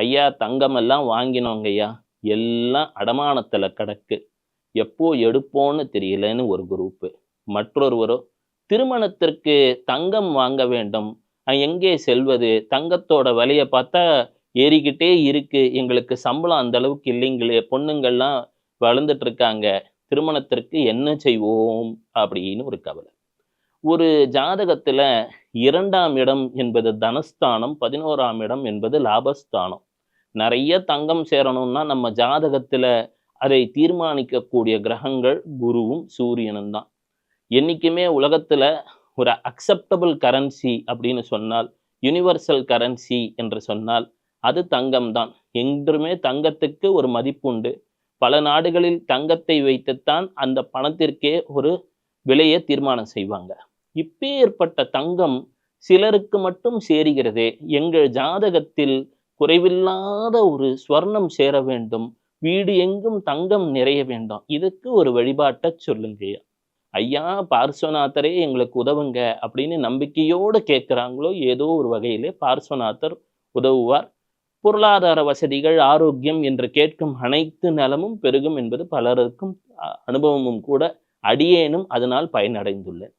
ஐயா தங்கமெல்லாம் வாங்கினோங்க ஐயா. எல்லாம் அடமானத்துல கிடக்கு. எப்போ எடுப்போம்னு தெரியலன்னு ஒரு குரூப்பு. மற்றொருவரோ, திருமணத்திற்கு தங்கம் வாங்க வேண்டும். எங்கே செல்வது? தங்கத்தோட விலைய பார்த்தா ஏறிக்கிட்டே இருக்கு. எங்களுக்கு சம்பளம் அந்த அளவுக்கு இல்லைங்களே! பொண்ணுங்கள்லாம் வளர்ந்துட்டு இருக்காங்க. திருமணத்திற்கு என்ன செய்வோம்? அப்படின்னு ஒரு கவலை. ஒரு ஜாதகத்துல 2ஆம் இடம் என்பது தனஸ்தானம், 11ஆம் இடம் என்பது லாபஸ்தானம். நெறைய தங்கம் சேரணும்னா, நம்ம ஜாதகத்துல அதை தீர்மானிக்கக்கூடிய கிரகங்கள் குருவும், சூரியனும் தான். என்னைக்குமே உலகத்துல ஒரு அக்செப்டபிள் கரன்சி அப்படின்னு சொன்னால், யுனிவர்சல் கரன்சி என்று சொன்னால், அது தங்கம் தான். என்றுமே தங்கத்துக்கு ஒரு மதிப்புண்டு. பல நாடுகளில் தங்கத்தை வைத்துத்தான் அந்த பணத்திற்கே ஒரு விலைய தீர்மானம் செய்வாங்க. இப்பேற்பட்ட தங்கம் சிலருக்கு மட்டும் சேருகிறதே. எங்கள் ஜாதகத்தில் குறைவில்லாத ஒரு ஸ்வர்ணம் சேர வேண்டும். வீடு எங்கும் தங்கம் நிறைய வேண்டும். இதுக்கு ஒரு வழிபாட்டச் சொல்லுங்கய்யா. ஐயா பார்ஸ்வநாதரே எங்களுக்கு உதவுங்க அப்படின்னு நம்பிக்கையோடு கேட்கிறாங்களோ, ஏதோ ஒரு வகையிலே பார்ஸ்வநாதர் உதவுவார். பொருளாதார வசதிகள், ஆரோக்கியம் என்று கேட்கும் அனைத்து நலமும் பெருகும் என்பது பலருக்கும் அனுபவமும் கூட. அடியேனும் அதனால் பயனடைந்துள்ளேன்.